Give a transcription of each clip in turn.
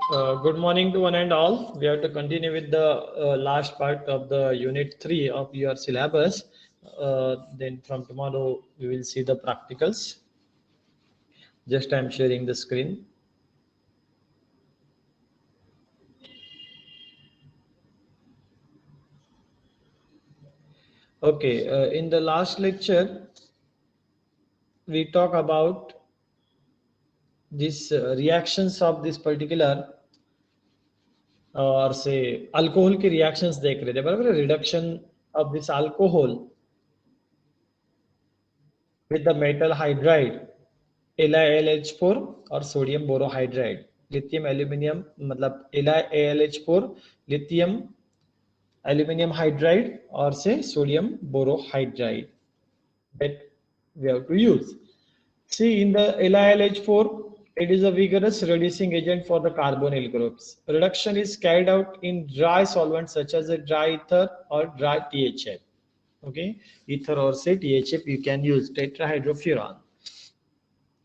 Good morning to one and all. We have to continue with the last part of the unit 3 of your syllabus. Then from tomorrow we will see the practicals. Just I'm sharing the screen. Okay, in the last lecture we talk about these reactions of this particular और से alcohol के reactions देख रहे थे बराबर reduction of this alcohol with the metal hydride LiAlH4 और sodium borohydride lithium aluminium मतलब LiAlH4 lithium aluminium hydride और से sodium borohydride that we have to use. See in the LiLH4 it is a vigorous reducing agent for the carbonyl groups. Reduction is carried out in dry solvents such as a dry ether or dry THF. Okay, ether or say THF you can use tetrahydrofuran.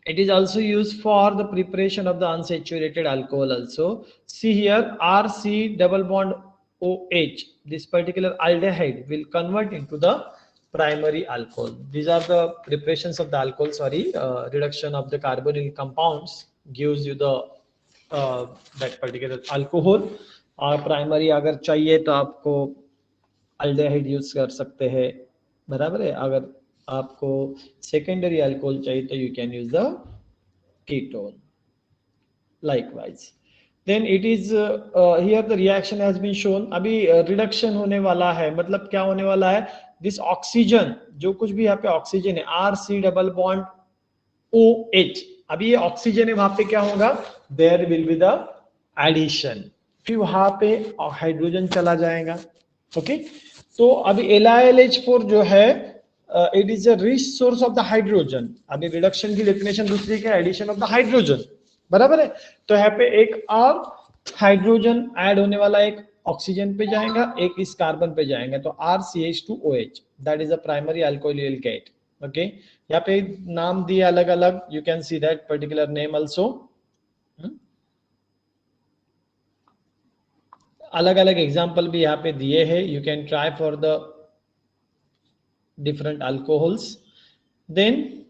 It is also used for the preparation of the unsaturated alcohol also. See here RC double bond OH, this particular aldehyde will convert into the primary alcohol. These are the preparations of the alcohol, reduction of the carbonyl compounds gives you the that particular alcohol. और primary अगर चाहिए तो आपको aldehyde use कर सकते हैं बराबर है अगर आपको सेकेंडरी अल्कोहल चाहिए तो you can use the ketone likewise. Then it is here the reaction has been shown. अभी रिडक्शन होने वाला है मतलब क्या होने वाला है दिस ऑक्सीजन जो कुछ भी यहाँ पे ऑक्सीजन है RC डबल बॉन्ड OH अभी ये ऑक्सीजन है वहां पे क्या होगा there will be the addition फिर वहां पे हाइड्रोजन चला जाएगा ओके तो अभी LiLH4 जो है it is a rich source of the hydrogen अभी रिडक्शन की डेफिनेशन दूसरी क्या एडिशन ऑफ द हाइड्रोजन बराबर है तो यहाँ पे एक और हाइड्रोजन ऐड होने वाला एक ऑक्सीजन पे जाएगा एक इस कार्बन पे जाएगा तो RCH2OH that is a primary alcohol you will get okay यहाँ पे नाम दिए अलग अलग you can see that particular name also अलग अलग एग्जांपल भी यहाँ पे दिए हैं you can try for the different alcohols. Then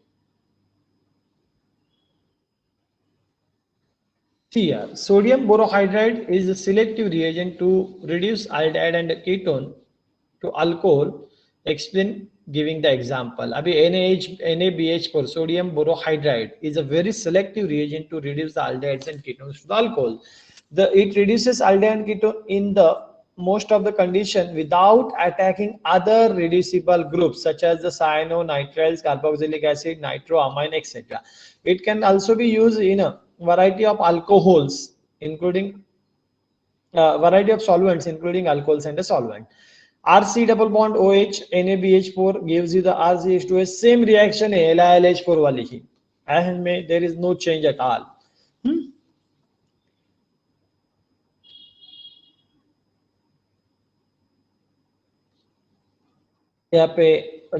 here sodium borohydride is a selective reagent to reduce aldehyde and ketone to alcohol. Explain giving the example. Abhi NaBH4 sodium borohydride is a very selective reagent to reduce the aldehydes and ketones to the alcohol. It reduces aldehyde and ketone in the most of the condition without attacking other reducible groups such as the cyano, nitriles, carboxylic acid, nitroamine, etc. It can also be used in a variety of alcohols, including variety of solvents, including alcohols and the solvent. RC double bond OH NaBH4 gives you the RCH2S. Same reaction है LiLH4 वाली ही. And there is no change at all. यहाँ पे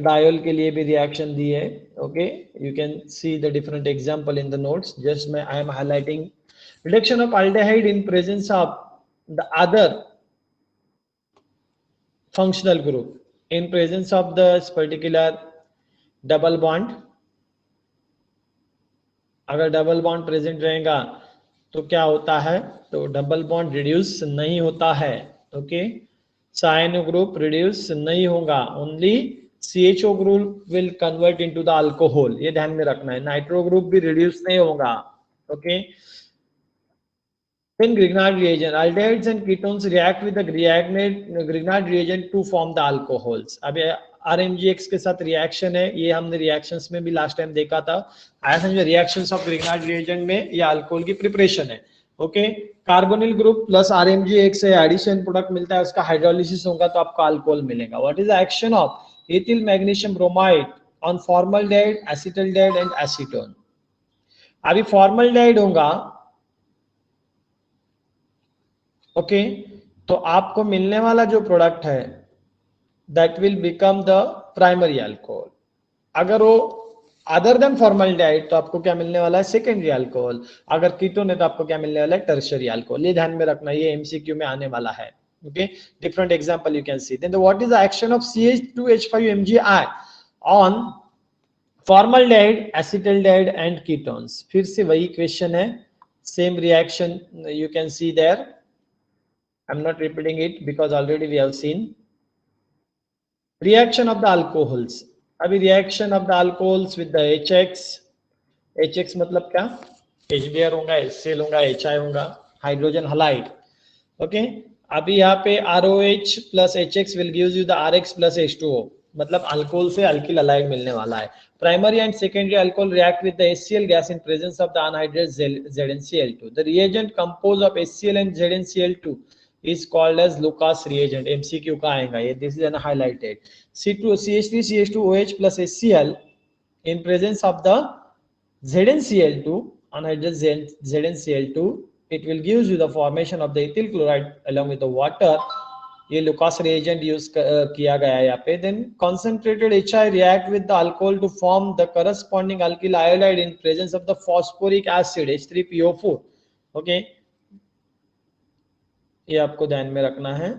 diol के लिए भी reaction दी है okay you can see the different example in the notes just मैं I am highlighting reduction of aldehyde in presence of the other functional group in presence of the particular double bond अगर double bond present रहेगा तो क्या होता है तो double bond reduce नहीं होता है ओके cyano group reduce नहीं होगा only CHO group will convert into the alcohol ये ध्यान में रखना है नाइट्रो ग्रुप भी reduce नहीं होगा okay then Grignard reagent aldehydes and ketones react with the Grignard reagent to form the alcohols अभी RMGX के साथ रिएक्शन है ये हमने रिएक्शंस में भी लास्ट टाइम देखा था आया समझे रिएक्शंस ऑफ Grignard reagent में ये अल्कोहल की प्रिपरेशन है okay carbonyl group plus RMGX से एडिशन प्रोडक्ट मिलता है उसका हाइड्रोलिसिस होगा तो आपको अल्कोहल मिलेगा what is the action of ethyl magnesium bromide on formaldehyde acetaldehyde and acetone अभी फॉर्मल्डिहाइड होगा ओके तो आपको मिलने वाला जो प्रोडक्ट है that will become the primary alcohol अगर वो अदर देन फॉर्मल्डिहाइड तो आपको क्या मिलने वाला है, सेकेंडरी अल्कोहल। अगर कीटोन है तो आपको क्या मिलने वाला है, टर्शियरी अल्कोहल। ये ध्यान में रखना, ये एमसीक्यू में आने वाला है। Okay, different example you can see. Then what is the action of CH2H5MgI on formaldehyde, acetaldehyde and ketones? फिर से वही क्वेश्चन है, same reaction you can see there. I am not repeating it because already we have seen. Reaction of the alcohols, अभी reaction of the alcohols with the HX मतलब क्या, HBr होगा, HCl होगा, HI होगा, hydrogen halide. Okay, अभी यहाँ पे ROH plus HX will gives you the RX plus H2O, मतलब अल्कोहल से अल्किल हलाइड मिलने वाला है। Primary and secondary alcohol react with the HCl gas in presence of the anhydrous ZnCl2. The reagent composed of HCl and ZnCl2 is called as Lucas reagent. MCQ का आएगा ये, this is highlighted. CH3CH2OH plus HCl in presence of the ZnCl2, anhydrous ZnCl2, it will gives you the formation of the ethyl chloride along with the water. ये Lucas reagent use किया गया है यहाँ पे। Then concentrated HI react with the alcohol to form the corresponding alkyl iodide in presence of the phosphoric acid H3PO4. Okay, ये आपको ध्यान में रखना है।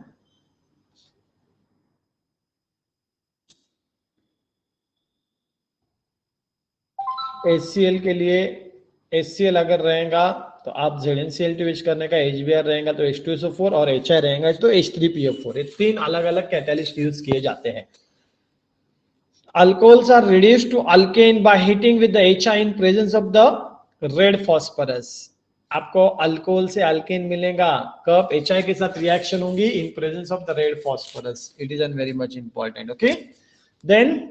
HCl के लिए HCl अगर रहेगा तो आप ZnCl2 यूज करने का, HBr रहेगा तो H2SO4 और HI रहेगा तो H3PO4। ये तीन अलग अलग कैटालिस्ट यूज किए जाते हैं। Alcohols are reduced to alkane by heating with the HI in presence of the red phosphorus. आपको अल्कोहल से अल्केन मिलेगा कब, HI के साथ रिएक्शन होंगी in presence of the red phosphorus. It is an very much important. Okay, then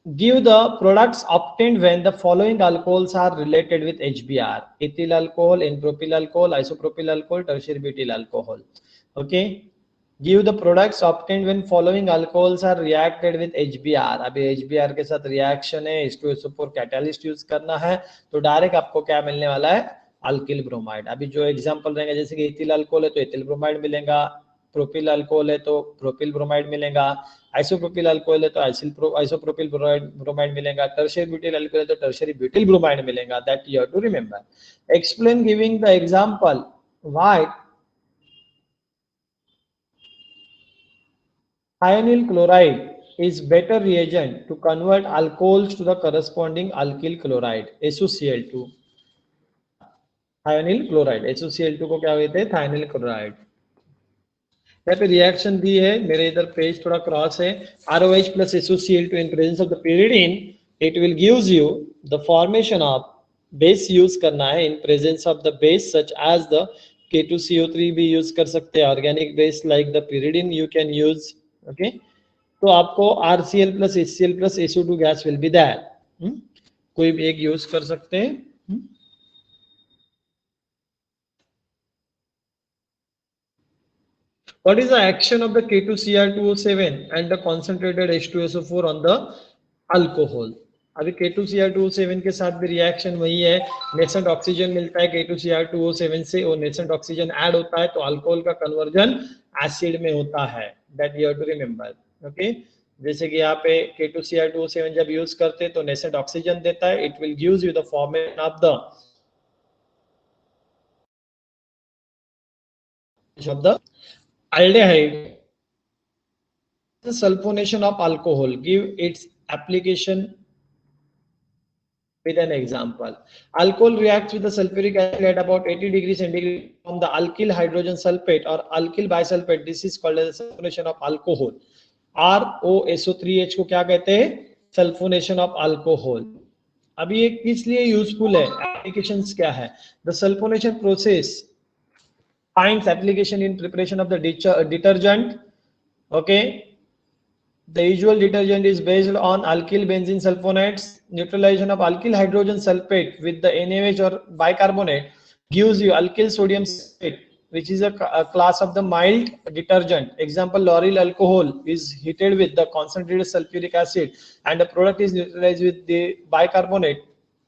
give the products obtained when the following alcohols are related with HBr: ethyl alcohol, N-propyl alcohol, isopropyl alcohol, tertiary butyl alcohol. Okay, give the products obtained when following alcohols are reacted with HBr. अभी HBr के साथ reaction है, H2SO4 catalyst use करना है तो direct आपको क्या मिलने वाला है, अल्किल ब्रोमाइड। अभी जो एग्जांपल रहेंगे, जैसे कि एथिल अल्कोहल है तो एथिल ब्रोमाइड मिलेगा, प्रोपिल अल्कोहल है तो प्रोपिल ब्रोमाइड मिलेगा, आइसोप्रोपिल अल्कोहल है तो आइसोप्रोपिल ब्रोमाइड मिलेगा, टर्शियरी ब्यूटिल अल्कोहल है तो टर्शियरी ब्यूटिल ब्रोमाइड मिलेगा। That you have to remember. Explain giving the example why thionyl chloride is better reagent to convert alcohols to the corresponding alkyl chloride SOCl2. thionyl chloride SOCl2 को क्या कहते हैं, thionyl chloride। यहाँ पे reaction दी है, मेरे इधर पेज थोड़ा क्रॉस है। ROH plus SOCl2 in presence of the pyridine, it will gives you the formation of base use करना है in presence of the base such as the K2CO3 भी यूज कर सकते हैं, organic base like the pyridine you can use. Okay, तो आपको RCl plus HCl plus SO2 gas will be there, कोई भी एक यूज कर सकते हैं। What is the action of the K2Cr2O7 and the concentrated H2SO4 on the alcohol? अभी K2Cr2O7 के साथ भी रिएक्शन वही है, नेसेंट ऑक्सीजन मिलता है K2Cr2O7 से, और नेसेंट ऑक्सीजन ऐड होता है तो अल्कोहल का कन्वर्जन एसिड में होता है। That you have to remember. Okay, जैसे कि यहाँ पे K2Cr2O7 जब यूज करते हैं तो नेसेंट ऑक्सीजन देता है, it will gives you the formation of the aldehyde. The sulfonation of alcohol, give its application with an example. Alcohol reacts with the sulfuric acid at about 80 degrees centigrade from the alkyl hydrogen sulfate or alkyl bisulfate. This is called as sulfonation of alcohol. ROSO3H को क्या कहते हैं, sulphonation of alcohol. अभी ये किस लिए useful है, applications क्या है? The sulphonation process finds application in preparation of the detergent. Okay, the usual detergent is based on alkyl benzene sulfonates. Neutralization of alkyl hydrogen sulfate with the NaOH or bicarbonate gives you alkyl sodium sulfate, which is a class of the mild detergent. Example, lauryl alcohol is heated with the concentrated sulfuric acid and the product is neutralized with the bicarbonate.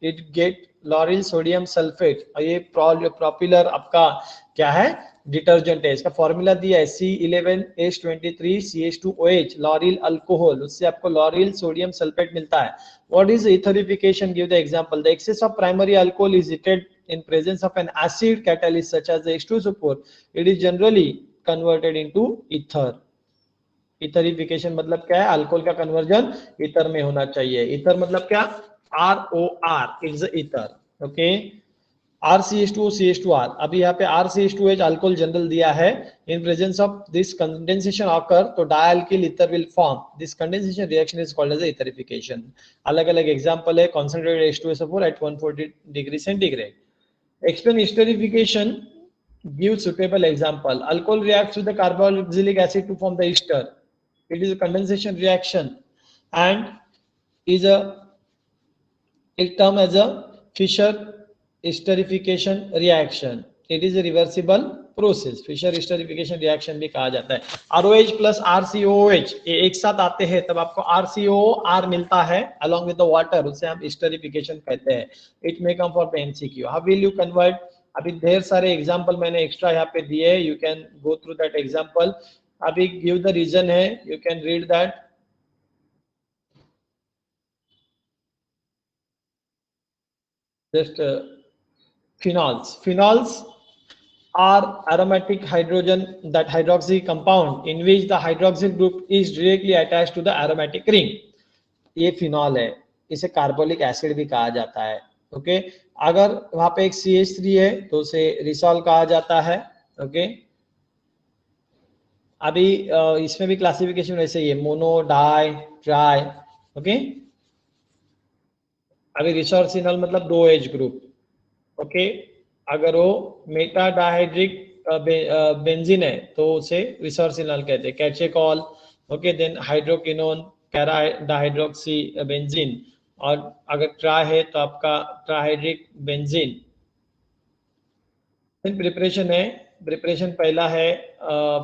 It get lauryl sodium sulphate, और ये popular आपका क्या है, detergent है। इसका formula दिया है C11H23CH2OH, lauryl alcohol, उससे आपको लॉरिल सोडियम सल्फेट मिलता है। What is etherification? Give the example. The excess of primary alcohol is heated in presence of an acid catalyst such as the H2SO4. It is generally converted into ether. इथरिफिकेशन मतलब क्या है, alcohol का conversion ether में होना चाहिए। Ether मतलब क्या, ROR, it's ether. Okay, RCH2O CH2R, अभी यहाँ पे RCH2H अल्कोहल जनरल दिया है। In presence of this condensation occur, तो dialkyl ether will form. This condensation reaction is called as etherification. अलग अलग एग्जांपल है, concentrated H2SO4 at 140 degree centigrade. Explain esterification, give suitable example. Alcohol reacts with the carboxylic acid to form the ester. It is a condensation reaction and is a, it term as a Fischer esterification reaction. It is a reversible process. Fischer esterification reaction भी कहा जाता है। ROH plus RCOOH ये एक साथ आते हैं तब आपको RCOR मिलता है along with the water, उसे हम esterification कहते हैं। It may come for the MCQ. How will you convert? अभी ढेर सारे एग्जाम्पल मैंने एक्स्ट्रा यहाँ पे दिए, you can go through that example. अभी गिव द रीजन है, you can read that. Just phenols are aromatic hydrogen, that hydroxy compound in which the hydroxyl group is directly attached to the aromatic ring. ये phenol है, इसे carbolic acid भी कहा जाता है। Okay, अगर वहां पे एक CH3 है तो उसे रिसॉल कहा जाता है। ओके, अभी इसमें भी क्लासिफिकेशन वैसे ही है, मोनो, डाई, ट्राई। ओके, अभी रिसोर्सिनल मतलब दो एज ग्रुप। ओके, अगर वो मेटा डाइहाइड्रिक बेंजीन है तो उसे रिसोर्सिनल कहते हैं, catechol. Okay, then hydroquinone, para dihydroxy benzene, और अगर ट्राई है तो आपका ट्राइहाइड्रिक बेंजीन। प्रिपरेशन है, प्रिपरेशन पहला है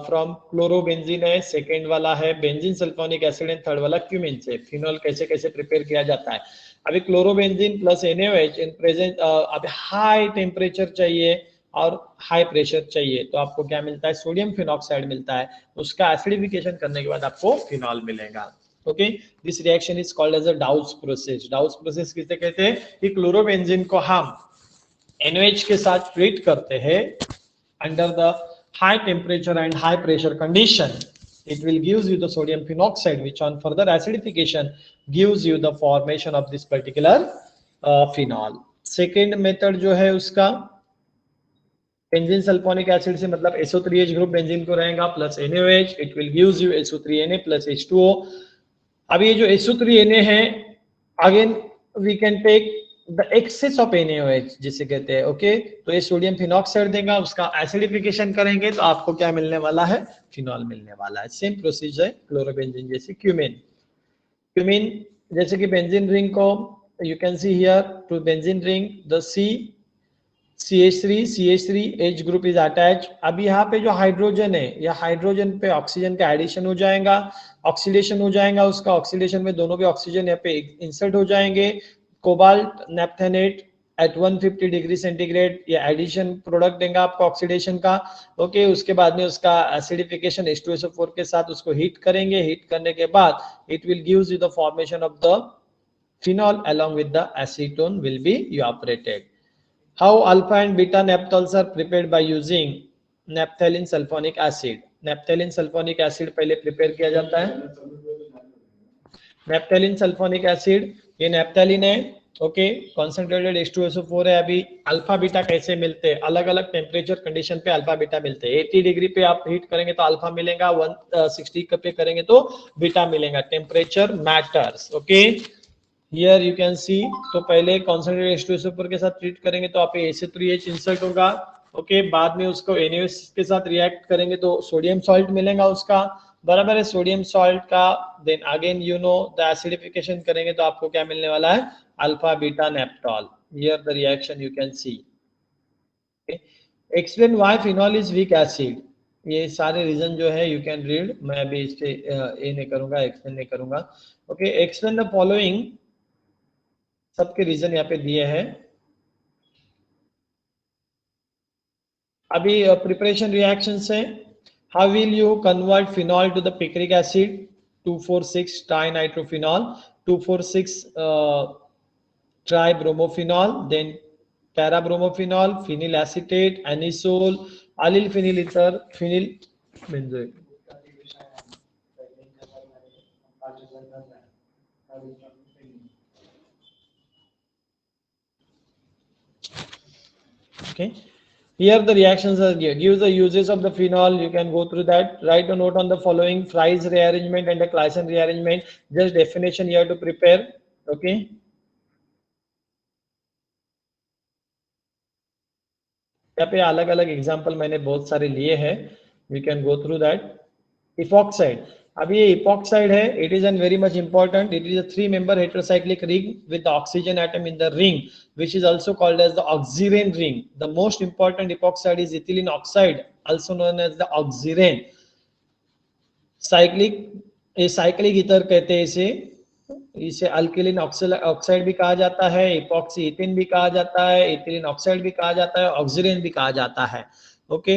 फ्रॉम क्लोरोबेंजीन है, सेकेंड वाला है benzene sulphonic acid and third वाला क्यूमिन से। फिनॉल कैसे कैसे प्रिपेयर किया जाता है। अभी chlorobenzene plus NaOH in present, अभी हाई टेम्परेचर चाहिए और हाई प्रेशर चाहिए तो आपको क्या मिलता है, सोडियम फिनॉक्साइड मिलता है। उसका एसिडिफिकेशन करने के बाद आपको फिनॉल मिलेगा। Okay, this reaction is called as a Dow's process. Dow's process किसे कहते हैं, कि क्लोरोबेंजीन को हम NaOH के साथ ट्रीट करते हैं under the high temperature and high pressure condition. It will gives you the sodium phenoxide, which on further acidification gives you the formation of this particular phenol. Second method जो है उसका benzene sulphonic acid से, मतलब SO3H group benzene को रहेगा plus NaOH, it will gives you SO3Na plus H2O. अब ये जो SO3Na है, again we can take the excess of NaOH जिसे कहते हैं। ओके, तो ये सोडियम फिनॉक्साइड देगा, उसका एसिडिफिकेशन करेंगे तो आपको क्या मिलने वाला है, फिनॉल मिलने वाला है। सेम प्रोसीजर है क्लोरोबेंजीन जैसे। क्यूमिन, क्यूमिन जैसे कि बेंजीन रिंग को you can see here, to benzene ring the CH3 H group is attach. अब यहाँ पे जो हाइड्रोजन है, या हाइड्रोजन पे ऑक्सीजन का एडिशन हो जाएगा, ऑक्सीडेशन हो जाएगा उसका, ऑक्सीडेशन में दोनों के ऑक्सीजन यहाँ पे इंसर्ट हो जाएंगे। कोबाल्ट नैप्थेनेट एट 150 डिग्री सेंटीग्रेड, ये एडिशन प्रोडक्ट देगा आपको ऑक्सीडेशन का। ओके, उसके बाद में उसका एसिडिफिकेशन H2SO4 के साथ उसको हीट करेंगे। हीट करने के बाद it will gives you the formation of the phenol along with the acetone will be evaporated. How alpha and beta naphthals are prepared by using naphthalene sulfonic acid. Naphthalene sulfonic acid पहले prepare किया जाता है। नैप्थेलिन sulphonic acid, ये नैप्थेलिन है। Okay, concentrated H2SO4 है। अभी alpha beta कैसे मिलते हैं, अलग अलग टेम्परेचर कंडीशन पे अल्फा बीटा मिलते हैं। 80 डिग्री पे आप हीट करेंगे तो अल्फा मिलेगा, 160 पे करेंगे तो बीटा मिलेगा। Temperature matters. Okay, here you can सी, तो पहले कॉन्सेंट्रेटेड H2SO4 के साथ ट्रीट करेंगे तो आप SO3H इंसर्ट होगा। ओके, बाद में उसको NaOH के साथ रिएक्ट करेंगे तो सोडियम सॉल्ट मिलेगा उसका, बराबर है, सोडियम सॉल्ट का। Then again you know the acidification करेंगे तो आपको क्या मिलने वाला है, alpha beta naphthol. Here the reaction you can see. Explain why phenol is weak acid. ये सारे रीजन जो है यू कैन रीड, मैं अभी इस पे ये नहीं करूंगा, एक्सप्लेन नहीं करूंगा। ओके, एक्सप्लेन द फॉलोइंग, सबके रीजन यहाँ पे दिए हैं। अभी प्रिपरेशन रिएक्शन से how will you convert phenol to the picric acid 2,4,6 dinitrophenol 2,4,6 tribromophenol, then parabromophenol, phenyl acetate, anisole, allyl phenyl ether, phenyl benzoate. Okay. Here the reactions are given. Give the uses of the phenol. You can go through that. Write a note on the following: Fry's rearrangement and the Claisen rearrangement. Just definition here to prepare. Okay. यहाँ पे अलग अलग example मैंने बहुत सारे लिए हैं. We can go through that. Epoxide. अभी ये इपॉक्साइड है. It is an very much important. It is a 3-member heterocyclic ring with the oxygen atom in the ring, which is also called as the oxirane ring. The most important epoxide is ethylene oxide, also known as the oxirane. Cyclic ether कहते हैं इसे. इसे अल्किलिन oxide भी कहा जाता है, epoxy इथिन भी कहा जाता है, इथिलीन ऑक्साइड भी कहा जाता है, ऑक्सीरेन भी कहा जाता है. ओके.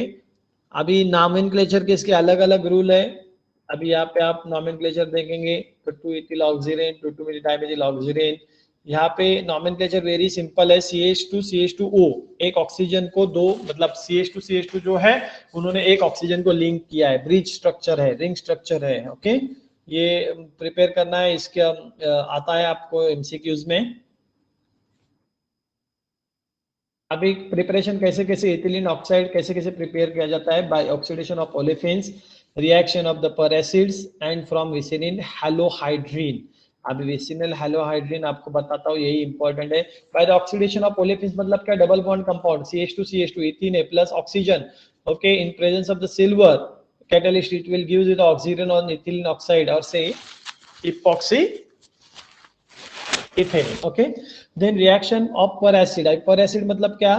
अभी नॉमेनक्लेचर के इसके अलग अलग रूल है. अभी यहाँ पे आप नॉमेनक्लेचर देखेंगे तो 2-ethyl ऑक्सीरेन, 2,2-डाइमेथिल ऑक्सीरेन. यहाँ पे नॉमेनक्लेचर वेरी सिंपल है. CH2CH2O, एक ऑक्सीजन को दो, मतलब CH2CH2 जो है उन्होंने एक ऑक्सीजन को लिंक किया है. ब्रिज स्ट्रक्चर है, रिंग स्ट्रक्चर है. ओके. ये प्रिपेयर करना है. इसके आता है आपको एमसीक्यूज में. अभी प्रिपरेशन कैसे कैसे इथिलीन ऑक्साइड कैसे कैसे प्रिपेयर किया जाता है. By oxidation of olefins, reaction of the per acids and from vicinal halohydrin. अभी विसिनिल हैलोहाइड्रीन आपको बताता हूँ, यही इंपॉर्टेंट है. By the oxidation of olefins मतलब क्या? Double bond compound CH2CH2 ethene है plus oxygen. Okay. In presence of the silver catalyst, it will give you the oxygen on ethylene oxide or say epoxy ethane. Okay. Then reaction of per acid. per acid मतलब क्या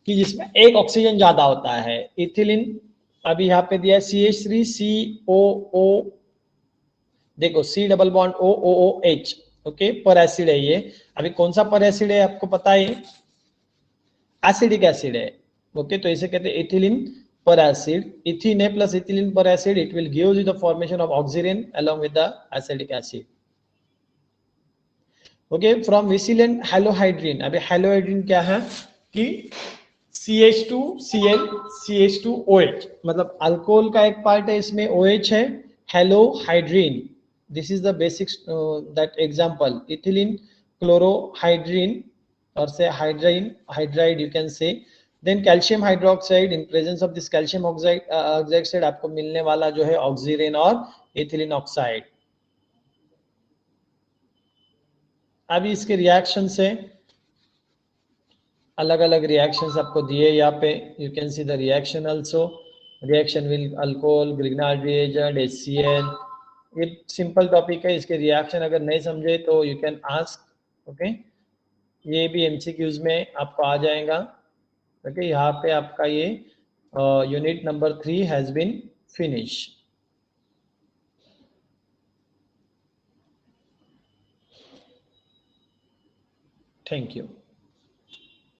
कि जिसमें एक oxygen ज्यादा होता है. Ethylene अभी यहाँ पे दिया CH3COO, देखो C double bond OOH. Okay. पर एसिड है ये. अभी कौन सा पर एसिड है आपको पता है? एसिडिक एसिड है. ओके. तो इसे कहते हैं ethylene per acid. Ethene plus ethylene per acid, it will give you the formation of oxirane along with the acetic acid. Okay. From visilin halohydrine. अभी halohydrine क्या है कि CH2Cl CH2OH, मतलब अल्कोहल का एक पार्ट है इसमें, OH है. halohydrine, this is the basic that example. ethylene chlorohydrine or say hydride you can say. Then calcium hydroxide. In presence of this calcium oxide आपको मिलने वाला जो है ऑक्सीरेन और इथिलीन ऑक्साइड. अभी इसके रिएक्शन से अलग अलग रिएक्शंस आपको दिए यहाँ पे. You can see the reaction also. Reaction will alcohol, Grignard reagent, HCl. ये सिंपल टॉपिक है. इसके रिएक्शन अगर नहीं समझे तो यू कैन आस्क. ओके. ये भी MCQs में आपको आ जाएगा. ओके. यहाँ पे आपका ये unit number 3 has been finish. Thank you.